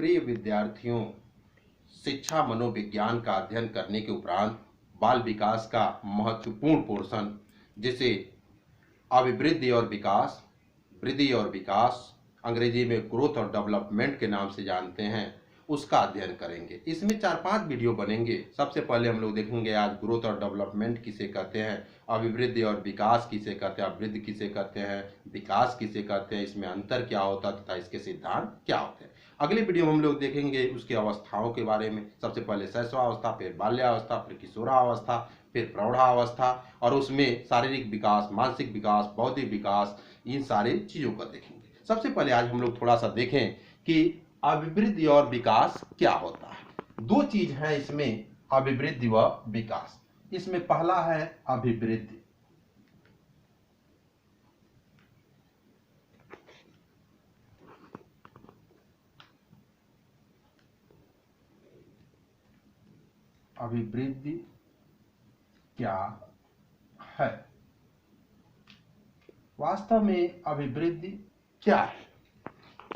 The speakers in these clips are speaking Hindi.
प्रिय विद्यार्थियों, शिक्षा मनोविज्ञान का अध्ययन करने के उपरांत बाल विकास का महत्वपूर्ण पोर्शन, जिसे अभिवृद्धि और विकास, वृद्धि और विकास, अंग्रेजी में ग्रोथ और डेवलपमेंट के नाम से जानते हैं, उसका अध्ययन करेंगे। इसमें 4-5 वीडियो बनेंगे। सबसे पहले हम लोग देखेंगे आज ग्रोथ और डेवलपमेंट किसे कहते हैं, अभिवृद्धि और विकास किसे कहते हैं, वृद्धि किसे कहते हैं, विकास किसे कहते हैं, इसमें अंतर क्या होता है तथा इसके सिद्धांत क्या होते हैं। अगले वीडियो में हम लोग देखेंगे उसकी अवस्थाओं के बारे में। सबसे पहले शैशवावस्था, फिर बाल्यावस्था, फिर किशोरावस्था, फिर प्रौढ़ावस्था, और उसमें शारीरिक विकास, मानसिक विकास, बौद्धिक विकास, इन सारी चीजों का देखेंगे। सबसे पहले आज हम लोग थोड़ा सा देखें कि अभिवृद्धि और विकास क्या होता है। दो चीज है इसमें, अभिवृद्धि व विकास। इसमें पहला है अभिवृद्धि। अभिवृद्धि क्या है? वास्तव में अभिवृद्धि क्या है,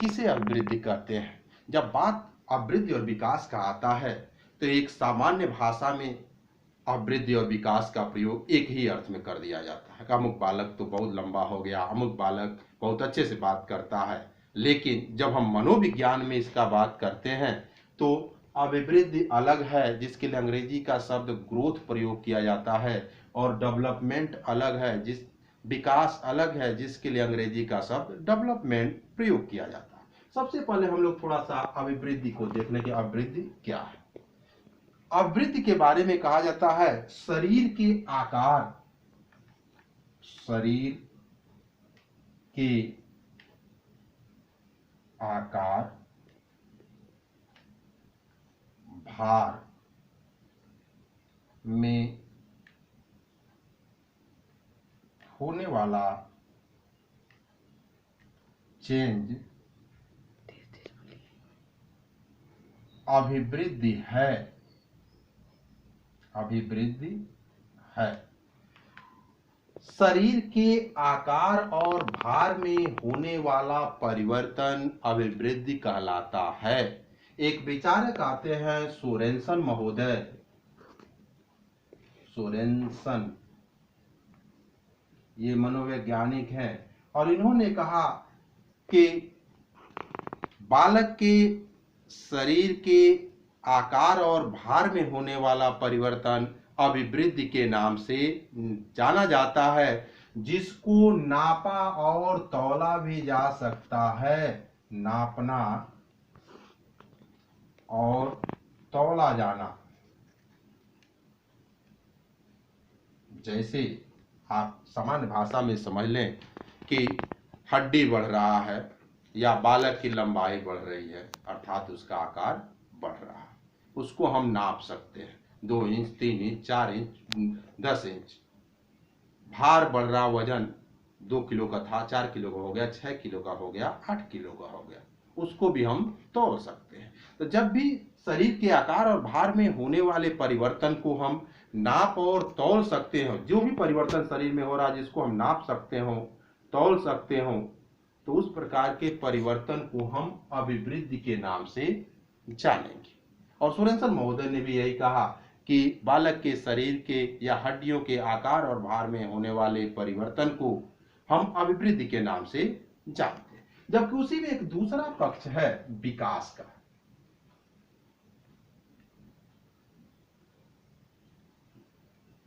किसे अभिवृद्धि कहते हैं? जब बात अभिवृद्धि और विकास का आता है तो एक सामान्य भाषा में अभिवृद्धि और विकास का प्रयोग एक ही अर्थ में कर दिया जाता है। अमुक बालक तो बहुत लंबा हो गया, अमुक बालक बहुत अच्छे से बात करता है। लेकिन जब हम मनोविज्ञान में इसका बात करते हैं तो अभिवृद्धि अलग है, जिसके लिए अंग्रेजी का शब्द ग्रोथ प्रयोग किया जाता है, और डेवलपमेंट अलग है, जिस विकास अलग है, जिसके लिए अंग्रेजी का शब्द डेवलपमेंट प्रयोग किया जाता है। सबसे पहले हम लोग थोड़ा सा अभिवृद्धि को देखने की, अभिवृद्धि क्या है। अभिवृद्धि के बारे में कहा जाता है शरीर के आकार, शरीर के आकार, भार में होने वाला चेंज अभिवृद्धि है। अभिवृद्धि है। शरीर के आकार और भार में होने वाला परिवर्तन अभिवृद्धि कहलाता है। एक विचारक आते हैं सोरेनसन महोदय, सोरेनसन, ये मनोवैज्ञानिक हैं, और इन्होंने कहा कि बालक के शरीर के आकार और भार में होने वाला परिवर्तन अभिवृद्धि के नाम से जाना जाता है, जिसको नापा और तौला भी जा सकता है। नापना और तौला जाना। जैसे आप सामान्य भाषा में समझ लें कि हड्डी बढ़ रहा है या बालक की लंबाई बढ़ रही है, अर्थात उसका आकार बढ़ रहा है, उसको हम नाप सकते हैं। 2 इंच, 3 इंच, 4 इंच, 10 इंच। भार बढ़ रहा, वजन 2 किलो का था, 4 किलो का हो गया, 6 किलो का हो गया, 8 किलो का हो गया, उसको भी हम तौल सकते हैं। तो जब भी शरीर के आकार और भार में होने वाले परिवर्तन को हम नाप और तौल सकते हैं, जो भी परिवर्तन शरीर में हो रहा है जिसको हम नाप सकते हो, तौल सकते हो, तो उस प्रकार के परिवर्तन को हम अभिवृद्धि के नाम से जानेंगे। और सोरेनसन महोदय ने भी यही कहा कि बालक के शरीर के या हड्डियों के आकार और भार में होने वाले परिवर्तन को हम अभिवृद्धि के नाम से जानते हैं। जबकि उसी में एक दूसरा पक्ष है विकास का।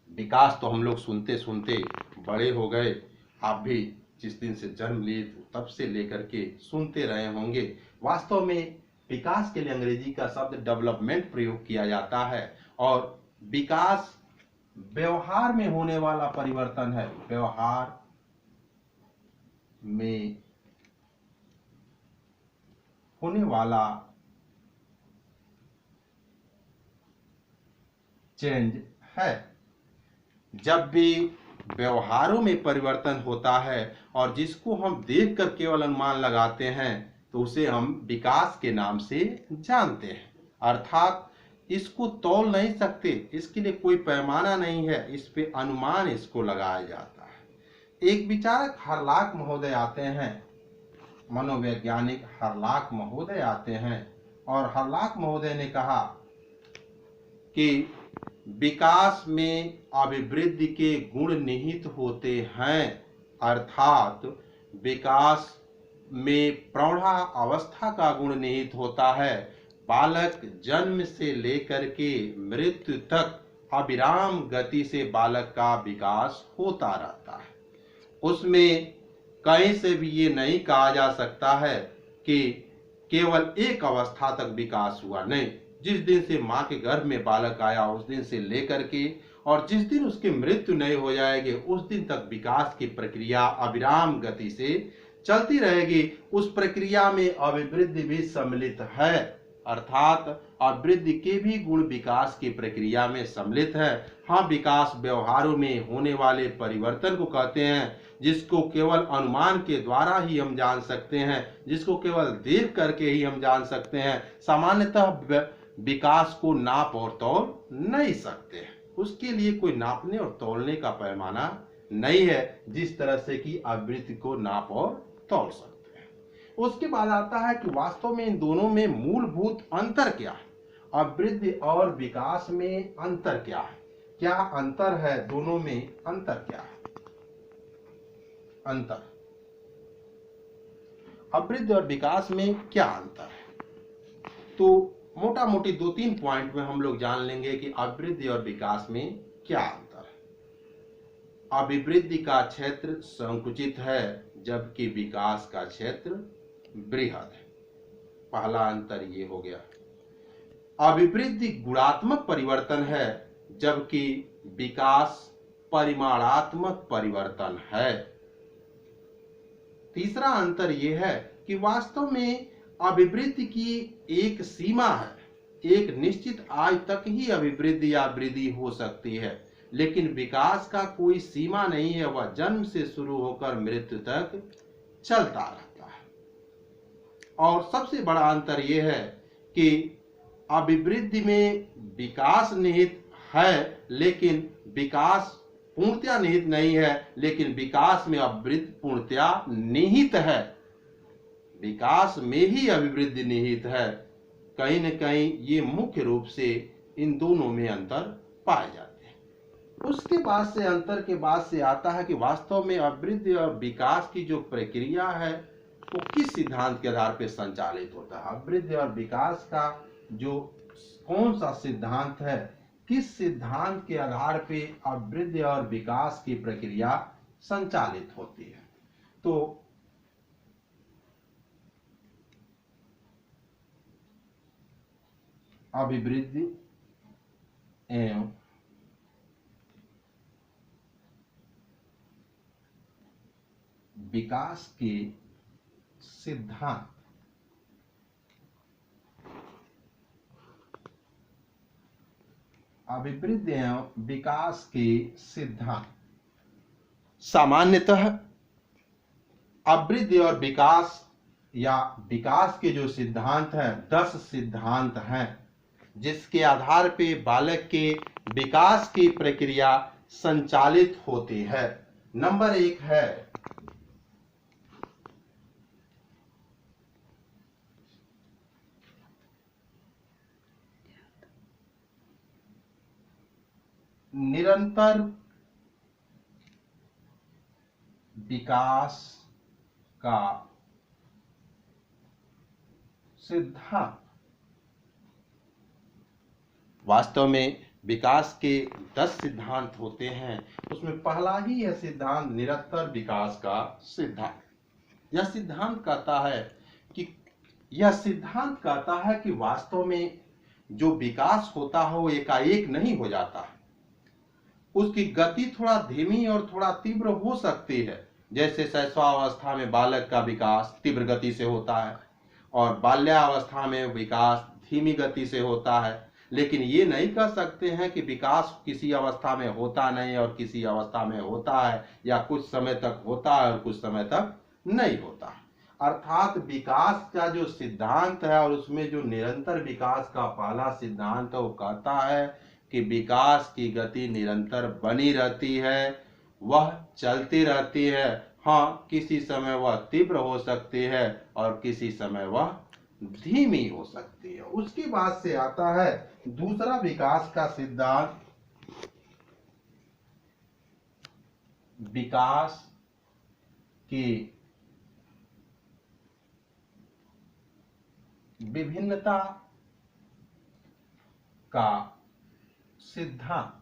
विकास तो हम लोग सुनते सुनते बड़े हो गए, आप भी जिस दिन से जन्म लिए तब से लेकर के सुनते रहे होंगे। वास्तव में विकास के लिए अंग्रेजी का शब्द डेवलपमेंट प्रयोग किया जाता है, और विकास व्यवहार में होने वाला परिवर्तन है। व्यवहार में होने वाला चेंज है। जब भी व्यवहारों में परिवर्तन होता है और जिसको हम देखकर केवल अनुमान लगाते हैं तो उसे हम विकास के नाम से जानते हैं। अर्थात इसको तौल नहीं सकते, इसके लिए कोई पैमाना नहीं है, इस पे अनुमान इसको लगाया जाता है। एक विचारक हरलाक महोदय आते हैं, मनोवैज्ञानिक हरलाक महोदय आते हैं, और हर्लॉक महोदय ने कहा कि विकास में अभिवृद्धि के गुण निहित होते हैं, अर्थात विकास में प्रौढ़ा अवस्था का गुण निहित होता है। बालक जन्म से लेकर के मृत्यु तक अविराम गति से बालक का विकास होता रहता है। उसमें कहीं से भी ये नहीं कहा जा सकता है कि केवल एक अवस्था तक विकास हुआ, नहीं। जिस दिन से माँ के गर्भ में बालक आया उस दिन से लेकर के और जिस दिन उसकी मृत्यु नहीं हो जाएगी उस दिन तक विकास की प्रक्रिया अविराम गति से चलती रहेगी। उस प्रक्रिया में अभिवृद्धि भी सम्मिलित है, अर्थात अभिवृद्धि के भी गुण विकास की प्रक्रिया में सम्मिलित है। हाँ, विकास व्यवहारों में होने वाले परिवर्तन को कहते हैं, जिसको केवल अनुमान के द्वारा ही हम जान सकते हैं, जिसको केवल देख करके ही हम जान सकते हैं। सामान्यतः विकास को नाप और तौल नहीं सकते, उसके लिए कोई नापने और तौलने का पैमाना नहीं है, जिस तरह से कि अभिवृद्धि को नाप और तौल सकते हैं। उसके बाद आता है कि वास्तव में इन दोनों में मूलभूत अंतर क्या है, अभिवृद्धि और विकास में अंतर क्या है, क्या अंतर है, दोनों में अंतर क्या है। अंतर, अभिवृद्धि और विकास में क्या अंतर है, तो मोटा मोटी 2-3 पॉइंट में हम लोग जान लेंगे कि अभिवृद्धि और विकास में क्या अंतर है। अभिवृद्धि का क्षेत्र संकुचित है जबकि विकास का क्षेत्र बृहद है। पहला अंतर ये हो गया। अभिवृद्धि गुणात्मक परिवर्तन है जबकि विकास परिमाणात्मक परिवर्तन है। तीसरा अंतर यह है कि वास्तव में अभिवृद्धि की एक सीमा है, एक निश्चित आयु तक ही अभिवृद्धि या वृद्धि हो सकती है, लेकिन विकास का कोई सीमा नहीं है, वह जन्म से शुरू होकर मृत्यु तक चलता रहता है। और सबसे बड़ा अंतर यह है कि अभिवृद्धि में विकास निहित है लेकिन विकास पूर्णतया निहित नहीं है, लेकिन विकास में अभिवृद्धि पूर्णतया निहित है। विकास में ही अभिवृद्धि निहित है। कहीं न कहीं ये मुख्य रूप से इन दोनों में अंतर पाए जाते हैं। उसके बाद से अंतर के बाद से आता है कि वास्तव में अभिवृद्धि और विकास की जो प्रक्रिया है वो किस सिद्धांत के आधार पर संचालित होता है। अभिवृद्धि और विकास का जो कौन सा सिद्धांत है, किस सिद्धांत के आधार पे अभिवृद्धि और विकास की प्रक्रिया संचालित होती है। तो अभिवृद्धि एवं विकास के सिद्धांत अभिवृद्धि एवं विकास के सिद्धांत सामान्यतः अभिवृद्धि और विकास या विकास के जो सिद्धांत हैं 10 सिद्धांत हैं, जिसके आधार पे बालक के विकास की प्रक्रिया संचालित होती है। नंबर 1 है निरंतर विकास का सिद्धांत। वास्तव में विकास के 10 सिद्धांत होते हैं, उसमें पहला ही है सिद्धांत निरंतर विकास का सिद्धांत। यह सिद्धांत कहता है कि वास्तव में जो विकास होता है वो एकाएक नहीं हो जाता है, उसकी गति थोड़ा धीमी और थोड़ा तीव्र हो सकती है। जैसे शैशवावस्था में बालक का विकास तीव्र गति से होता है और बाल्यावस्था में विकास धीमी गति से होता है, लेकिन ये नहीं कह सकते हैं कि विकास किसी अवस्था में होता नहीं और किसी अवस्था में होता है, या कुछ समय तक होता है और कुछ समय तक नहीं होता है। अर्थात विकास का जो सिद्धांत है और उसमें जो निरंतर विकास का पहला सिद्धांत है वो कहता है कि विकास की गति निरंतर बनी रहती है, वह चलती रहती है। हाँ, किसी समय वह तीव्र हो सकती है और किसी समय वह धीमी हो सकती है। उसके बाद से आता है दूसरा विकास का सिद्धांत, विकास की विभिन्नता का सिद्धांत,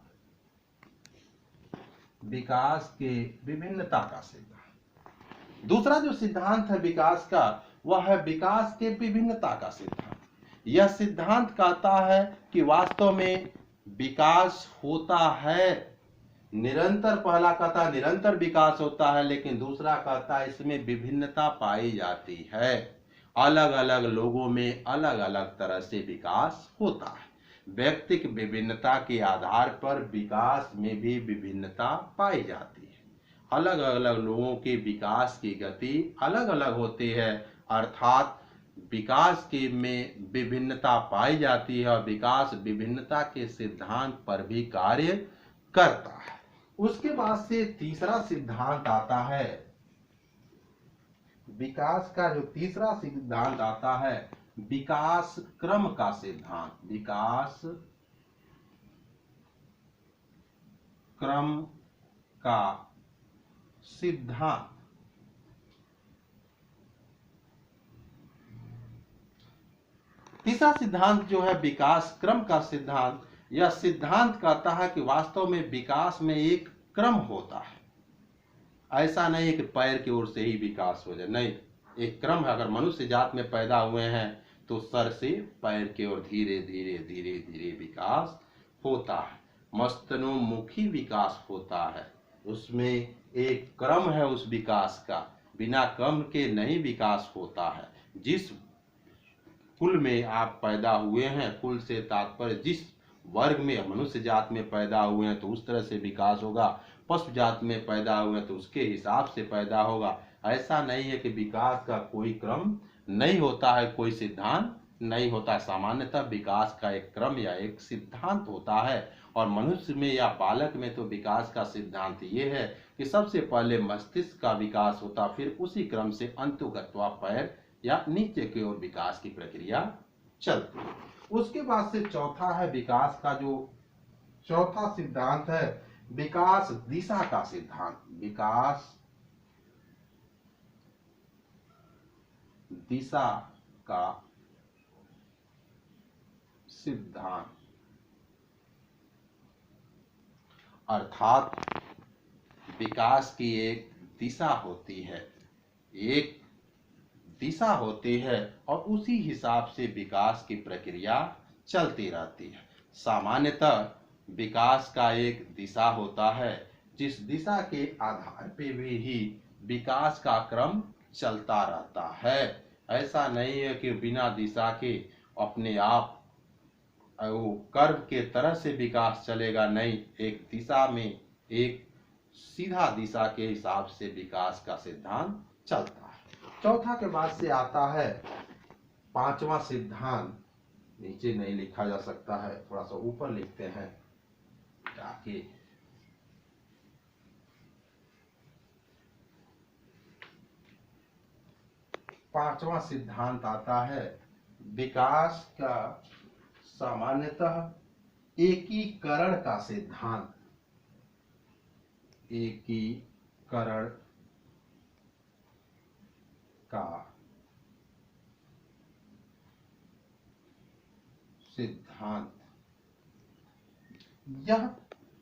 विकास के विभिन्नता का सिद्धांत। दूसरा जो सिद्धांत है विकास का, वह है विकास के विभिन्नता का सिद्धांत। यह सिद्धांत कहता है कि वास्तव में विकास होता है निरंतर, पहला कहता है निरंतर विकास होता है, लेकिन दूसरा कहता है इसमें विभिन्नता पाई जाती है, अलग अलग लोगों में अलग अलग तरह से विकास होता है। व्यक्तिक विभिन्नता के आधार पर विकास में भी विभिन्नता पाई जाती है। अलग अलग लोगों के विकास की गति अलग अलग होती है, अर्थात विकास के में विभिन्नता पाई जाती है और विकास विभिन्नता के सिद्धांत पर भी कार्य करता है। उसके बाद से तीसरा सिद्धांत आता है, विकास का जो तीसरा सिद्धांत आता है विकास क्रम का सिद्धांत, विकास क्रम का सिद्धांत। तीसरा सिद्धांत जो है विकास क्रम का सिद्धांत, यह सिद्धांत कहता है कि वास्तव में विकास में एक क्रम होता है। ऐसा नहीं है कि पैर की ओर से ही विकास हो जाए, नहीं, एक क्रम है। अगर मनुष्य जात में पैदा हुए हैं तो सर से पैर की ओर धीरे धीरे धीरे धीरे विकास होता है, मस्तनोमुखी विकास होता है। उसमें एक क्रम है उस विकास का, बिना क्रम के नहीं विकास होता है। जिस कुल में आप पैदा हुए हैं, कुल से तात्पर्य जिस वर्ग में मनुष्य जात में पैदा हुए हैं तो उस तरह से विकास होगा, पशु जात में पैदा हुए हैं तो उसके हिसाब से पैदा होगा। ऐसा नहीं है कि विकास का कोई क्रम नहीं होता है, कोई सिद्धांत नहीं होता है। सामान्यतः विकास का एक क्रम या एक सिद्धांत होता है, और मनुष्य में या बालक में तो विकास का सिद्धांत ये है कि सबसे पहले मस्तिष्क का विकास होता, फिर उसी क्रम से अंतुगत्वा पैर या नीचे की ओर विकास की प्रक्रिया चलती है। उसके बाद से चौथा है विकास का जो चौथा सिद्धांत है विकास दिशा का सिद्धांत, विकास दिशा का सिद्धांत। अर्थात विकास की एक दिशा होती है, एक दिशा होती है और उसी हिसाब से विकास की प्रक्रिया चलती रहती है। सामान्यतः विकास का एक दिशा होता है, जिस दिशा के आधार पे भी विकास का क्रम चलता रहता है। ऐसा नहीं है कि बिना दिशा के अपने आप वो कर्व के तरह से विकास चलेगा, नहीं, एक दिशा में एक सीधा दिशा के हिसाब से विकास का सिद्धांत चलता है। चौथा के बाद से आता है पांचवा सिद्धांत, नीचे नहीं लिखा जा सकता है, थोड़ा सा ऊपर लिखते हैं ताकि पांचवा सिद्धांत आता है विकास का सामान्यतः एकीकरण का सिद्धांत, एकीकरण का सिद्धांत। यह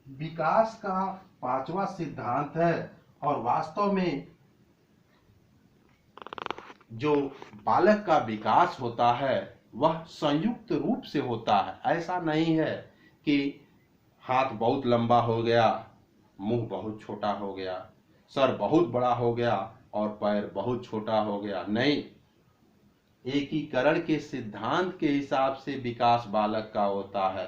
विकास का पांचवा सिद्धांत है और वास्तव में जो बालक का विकास होता है वह संयुक्त रूप से होता है। ऐसा नहीं है कि हाथ बहुत लंबा हो गया, मुंह बहुत छोटा हो गया, सर बहुत बड़ा हो गया और पैर बहुत छोटा हो गया, नहीं, एकीकरण के सिद्धांत के हिसाब से विकास बालक का होता है।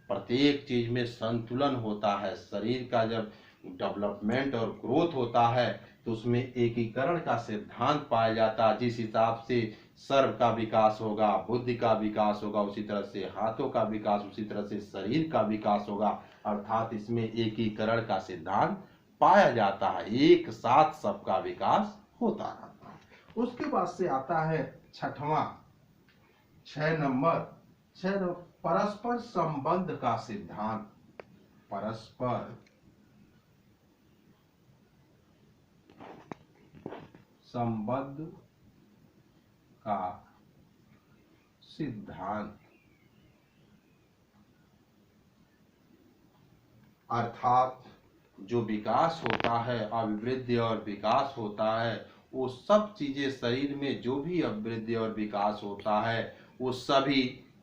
प्रत्येक चीज में संतुलन होता है। शरीर का जब डेवलपमेंट और ग्रोथ होता है तो उसमें एकीकरण का सिद्धांत पाया जाता है। जिस हिसाब से सर्व का विकास होगा, बुद्धि का विकास होगा, उसी तरह से हाथों का विकास, उसी तरह से शरीर का विकास होगा। अर्थात इसमें एकीकरण का सिद्धांत पाया जाता है, एक साथ सबका विकास होता रहता है। उसके बाद से आता है छठवां 6 नंबर परस्पर संबंध का सिद्धांत। परस्पर संबंध का सिद्धांत, अर्थात जो विकास होता है, अभिवृद्धि और विकास होता है, वो सब चीजें शरीर में जो भी अभिवृद्धि और विकास होता है वो सभी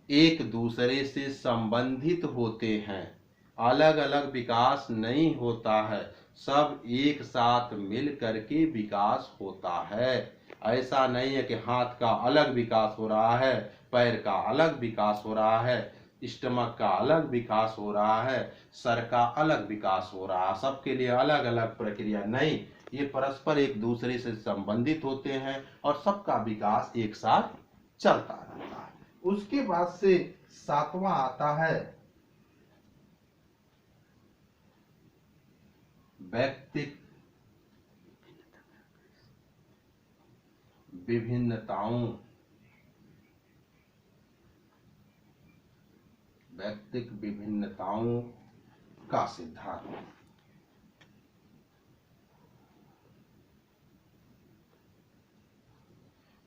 एक दूसरे से संबंधित होते हैं। अलग अलग विकास नहीं होता है, सब एक साथ मिल करके विकास होता है। ऐसा नहीं है कि हाथ का अलग विकास हो रहा है, पैर का अलग विकास हो रहा है, स्टमक का अलग विकास हो रहा है, सर का अलग विकास हो रहा है, सबके लिए अलग अलग प्रक्रिया नहीं, ये परस्पर एक दूसरे से संबंधित होते हैं और सबका विकास एक साथ चलता रहता है। उसके बाद से 7वां आता है वैयक्तिक विभिन्नताओं, वैयक्तिक विभिन्नताओं का सिद्धांत।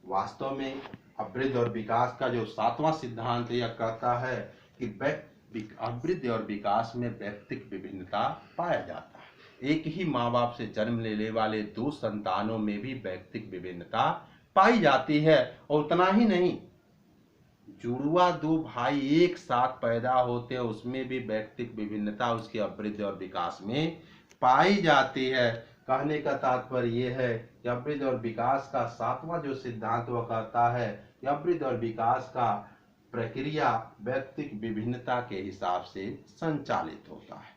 वास्तव में अभिवृद्धि और विकास का जो 7वां सिद्धांत यह कहता है कि अभिवृद्धि और विकास में वैयक्तिक विभिन्नता पाया जाता है। एक ही माँ बाप से जन्म लेने वाले 2 संतानों में भी वैयक्तिक विभिन्नता पाई जाती है। और उतना ही नहीं, जुड़वा 2 भाई एक साथ पैदा होते हैं, उसमें भी वैयक्तिक विभिन्नता उसके अभिवृद्धि और विकास में पाई जाती है। कहने का तात्पर्य यह है कि अभिवृद्धि और विकास का 7वां जो सिद्धांत वह कहता है कि अभिवृद्धि और विकास का प्रक्रिया वैयक्तिक विभिन्नता के हिसाब से संचालित होता है।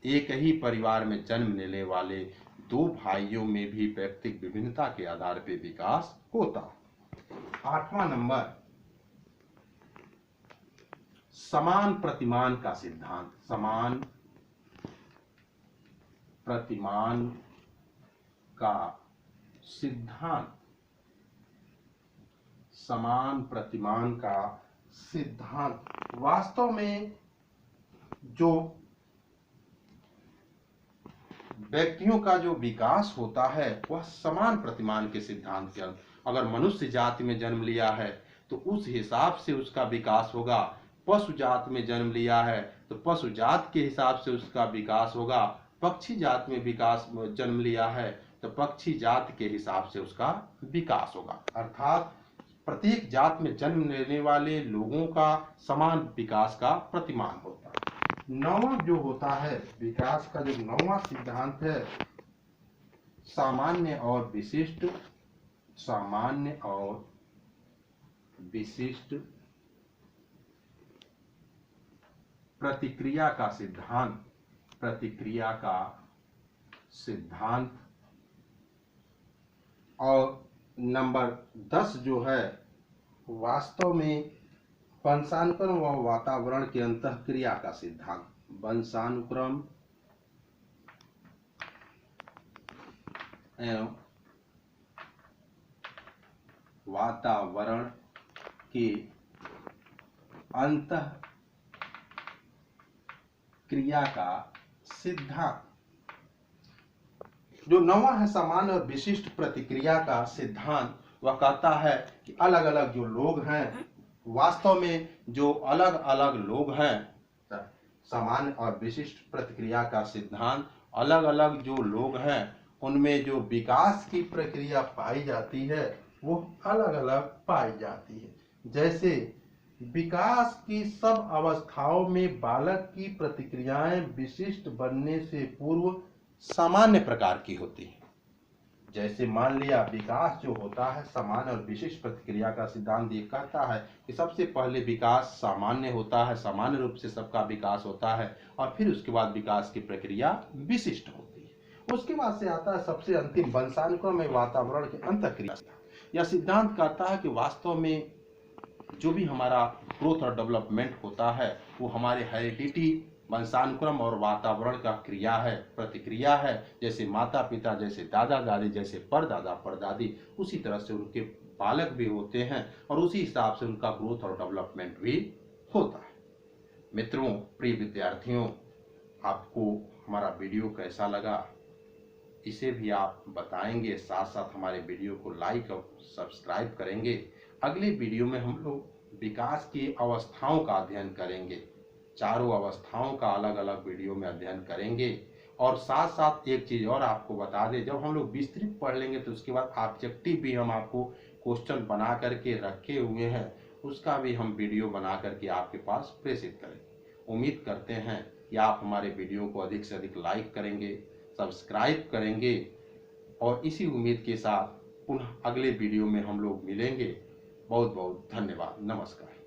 एक ही परिवार में जन्म लेने वाले 2 भाइयों में भी वैयक्तिक विभिन्नता के आधार पर विकास होता है। 8वां नंबर समान प्रतिमान का सिद्धांत। समान प्रतिमान का सिद्धांत, समान प्रतिमान का सिद्धांत। वास्तव में जो व्यक्तियों का जो विकास होता है वह समान प्रतिमान के सिद्धांत के अंतर्गत। अगर मनुष्य जाति में जन्म लिया है तो उस हिसाब से उसका विकास होगा। पशु जात में जन्म लिया है तो पशु जात के हिसाब से उसका विकास होगा। पक्षी जात में विकास जन्म लिया है तो पक्षी जात के हिसाब से उसका विकास होगा। अर्थात प्रत्येक जात में जन्म लेने वाले लोगों का समान विकास का प्रतिमान होता है। 9वां जो होता है विकास का, जो 9वां सिद्धांत है सामान्य और विशिष्ट, सामान्य और विशिष्ट प्रतिक्रिया का सिद्धांत। प्रतिक्रिया का सिद्धांत। और नंबर 10 जो है वास्तव में वंशानुक्रम व वातावरण के अंतःक्रिया का सिद्धांत। वंशानुक्रम एवं वातावरण के अंतः क्रिया का सिद्धांत। जो 9वां है सामान्य और विशिष्ट प्रतिक्रिया का सिद्धांत, वह कहता है कि अलग अलग जो लोग हैं, वास्तव में जो अलग अलग लोग हैं, सामान्य और विशिष्ट प्रतिक्रिया का सिद्धांत, अलग अलग जो लोग हैं उनमें जो विकास की प्रक्रिया पाई जाती है वो अलग अलग पाई जाती है। जैसे विकास की सब अवस्थाओं में बालक की प्रतिक्रियाएं विशिष्ट बनने से पूर्व सामान्य प्रकार की होती है। जैसे मान लिया विकास जो होता है सामान्य और विशिष्ट प्रतिक्रिया का सिद्धांत ये कहता है कि सबसे पहले विकास सामान्य होता है, सामान्य रूप से सबका विकास होता है, और फिर उसके बाद विकास की प्रक्रिया विशिष्ट होती है। उसके बाद से आता है सबसे अंतिम वंशानुक्रम में वातावरण के अंतःक्रिया। यह सिद्धांत कहता है कि वास्तव में जो भी हमारा ग्रोथ और डेवलपमेंट होता है वो हमारे हेरिडिटी, वंशानुक्रम और वातावरण का क्रिया है, प्रतिक्रिया है। जैसे माता पिता, जैसे दादा दादी, जैसे परदादा परदादी, उसी तरह से उनके बालक भी होते हैं और उसी हिसाब से उनका ग्रोथ और डेवलपमेंट भी होता है। मित्रों, प्रिय विद्यार्थियों, आपको हमारा वीडियो कैसा लगा इसे भी आप बताएंगे, साथ साथ हमारे वीडियो को लाइक और सब्सक्राइब करेंगे। अगले वीडियो में हम लोग विकास की अवस्थाओं का अध्ययन करेंगे, चारों अवस्थाओं का अलग अलग वीडियो में अध्ययन करेंगे। और साथ साथ एक चीज और आपको बता दें, जब हम लोग विस्तृत पढ़ लेंगे तो उसके बाद ऑब्जेक्टिव भी हम आपको क्वेश्चन बना करके रखे हुए हैं, उसका भी हम वीडियो बना करके आपके पास प्रेषित करेंगे। उम्मीद करते हैं कि आप हमारे वीडियो को अधिक से अधिक लाइक करेंगे, सब्सक्राइब करेंगे और इसी उम्मीद के साथ पुनः अगले वीडियो में हम लोग मिलेंगे। बहुत बहुत धन्यवाद। नमस्कार।